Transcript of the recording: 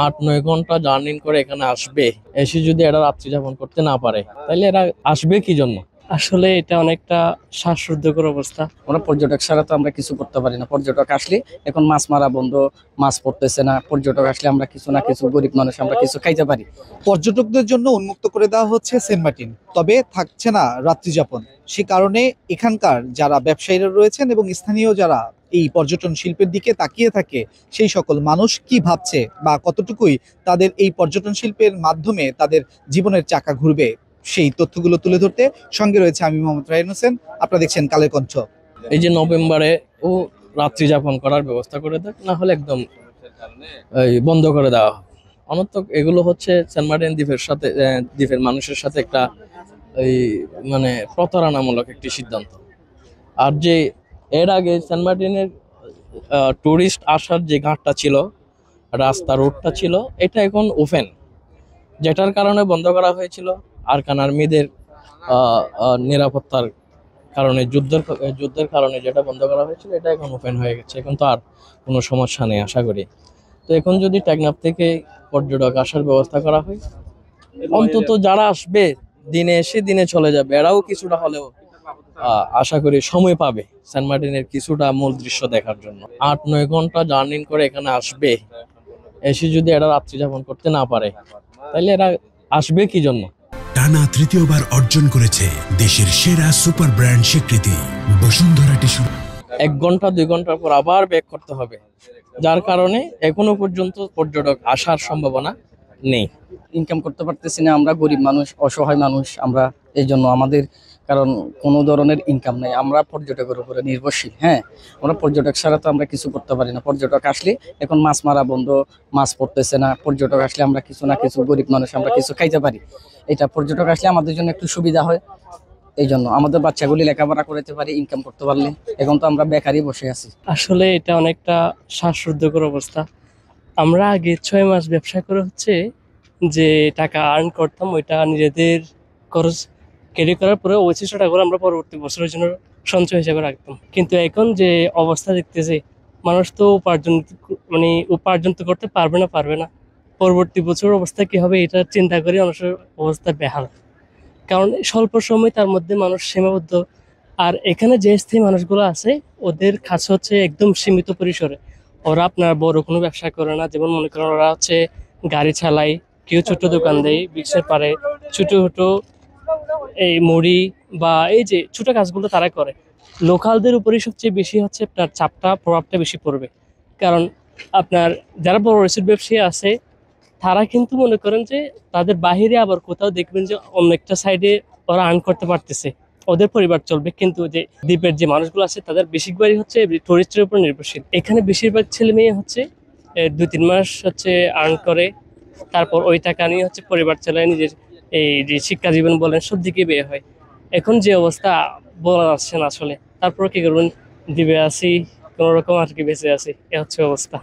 8-9 ঘন্টা জার্নি করে এখানে আসবে, এসে যদি এরা রাত্রি যাপন করতে না পারে তাহলে এরা আসবে কি জন্য? আসলে এটা অনেকটা শ্বাসরুদ্ধকর অবস্থা। আমরা পর্যটক ছাড়া তো আমরা কিছু করতে পারি না। পর্যটক আসলে এখন মাছ মারা বন্ধ, মাছ পড়তেছে না। পর্যটক আসলে আমরা কিছু না কিছু, গরিব মানুষ আমরা কিছু খাইতে পারি। পর্যটকদের জন্য উন্মুক্ত করে দেওয়া হচ্ছে সেন্ট মার্টিন, তবে থাকছে না রাত্রিযাপন। সে কারণে এখানকার যারা ব্যবসায়ীরা রয়েছেন এবং স্থানীয় যারা এই পর্যটন শিল্পের দিকে তাকিয়ে থাকে, সেই সকল মানুষ কি ভাবছে বা কতটুকুই তাদের এই পর্যটন শিল্পের মাধ্যমে তাদের জীবনের চাকা ঘুরবে, সেই তথ্যগুলো তুলে ধরতে সঙ্গে রয়েছে আমি মোহাম্মদ রায়হান হোসেন। আপনারা দেখছেন কালের কণ্ঠ। এই যে নভেম্বরে ও রাত্রি যাপন করার ব্যবস্থা করে দেয়, না হলে একদম এই বন্ধ করে দেওয়া হয়। অনর্থক এগুলো হচ্ছে সেন্ট মার্টিন দ্বীপের সাথে, দ্বীপের মানুষের সাথে একটা এই মানে প্রতারণামূলক একটি সিদ্ধান্ত। আর যে এর আগে সেন্ট মার্টিনের টুরিস্ট আসার যে ঘাটটা ছিল, রাস্তা রোডটা ছিল, এটা এখন ওপেন, যেটার কারণে বন্ধ করা হয়েছিল আরাকান আর্মিদের নিরাপত্তার কারণে, যুদ্ধের কারণে যেটা বন্ধ করা হয়েছিল, এটা এখন ওপেন হয়ে গেছে। এখন তো আর কোনো সমস্যা নেই আশা করি। তো এখন যদি টেকনাফ থেকে পর্যটক আসার ব্যবস্থা করা হয়, অন্তত যারা আসবে দিনে এসে দিনে চলে যাবে, এরাও কিছুটা হলেও আশা করি সময় পাবে সেন্ট মার্টিনের কিছুটা মূল দৃশ্য দেখার জন্য। 8-9 ঘন্টা জার্নি করে এখানে আসবে, এসে যদি এরা রাত্রি যাপন করতে না পারে তাহলে এরা আসবে কি জন্য? টানা তৃতীয়বার অর্জন করেছে দেশের সেরা সুপার ব্র্যান্ড স্বীকৃতি বসুন্ধরা টিস্যু। 1-2 ঘন্টা পর আবার ব্যাক করতে হবে, যার কারণে এখনো পর্যন্ত পর্যটক আসার সম্ভাবনা নেই। ইনকাম করতে পারতেছি না, আমরা গরিব মানুষ, অসহায় মানুষ আমরা। এই জন্য আমাদের কারণ কোনো ধরনের ইনকাম নেই, আমরা পর্যটকের উপরে নির্ভরশীল। হ্যাঁ, আমরা পর্যটক ছাড়া তো আমরা কিছু করতে পারি না। পর্যটক আসলে এখন মাছ মারা বন্ধ, মাছ পড়তেছে না। পর্যটক আসলে আমরা কিছু না কিছু, গরিব মানুষ আমরা কিছু খাইতে পারি। এটা পর্যটক আসলে আমাদের জন্য একটু সুবিধা হয়। এই জন্য আমাদের বাচ্চাগুলি লেখাপড়া করতে পারি ইনকাম করতে পারলে। এখন তো আমরা বেকারই বসে আছি। আসলে এটা অনেকটা শ্বাসরুদ্ধকর অবস্থা। আমরা আগে 6 মাস ব্যবসা করে হচ্ছে যে টাকা আর্ন করতাম, ওইটা নিজেদের খরচ ক্যারি করার পরে অবশিষ্ট টাকাগুলো আমরা পরবর্তী বছরের জন্য সঞ্চয় হিসেবে রাখতাম। কিন্তু এখন যে অবস্থা দেখতেছি, মানুষ তো উপার্জন তো করতে পারবে না। পরবর্তী বছর অবস্থা কি হবে এটা চিন্তা করে মানুষের অবস্থা বেহাল। কারণ স্বল্প সময় তার মধ্যে মানুষ সীমাবদ্ধ। আর এখানে যে স্থায়ী মানুষগুলো আছে, ওদের কাছে হচ্ছে একদম সীমিত পরিসরে। ওরা আপনার বড় কোনো ব্যবসা করে না। যেমন মনে করেন ওরা হচ্ছে গাড়ি চালায়, কেউ ছোট দোকান দেয় রিক্সার পারে, ছোট ছোট এই মুড়ি বা এই যে ছোট কাজগুলো তারা করে। লোকালদের উপরেই সবচেয়ে বেশি হচ্ছে আপনার প্রভাবটা বেশি পড়বে। কারণ আপনার যারা বড় রিসোর্ট ব্যবসায়ী আছে, তারা কিন্তু মনে করেন যে তাদের বাহিরে আবার কোথাও দেখবেন যে অন্য একটা সাইডে ওরা আর্ন করতে পারতেছে, ওদের পরিবার চলবে। কিন্তু যে দ্বীপের যে মানুষগুলো আছে তাদের বেশিরভাগই হচ্ছে টুরিস্টের উপর নির্ভরশীল। এখানে বেশিরভাগ ছেলে মেয়ে হচ্ছে 2-3 মাস হচ্ছে আর্ন করে, তারপর ওই টাকা নিয়ে হচ্ছে পরিবার চালায়, নিজের এই যে শিক্ষা জীবন বলেন সব দিকে বের হয়। এখন যে অবস্থা বলা যাচ্ছে না আসলে। তারপর কি করবেন, দ্বীপে আছি কোনো রকম আর কি, বেঁচে আছি, এ হচ্ছে অবস্থা।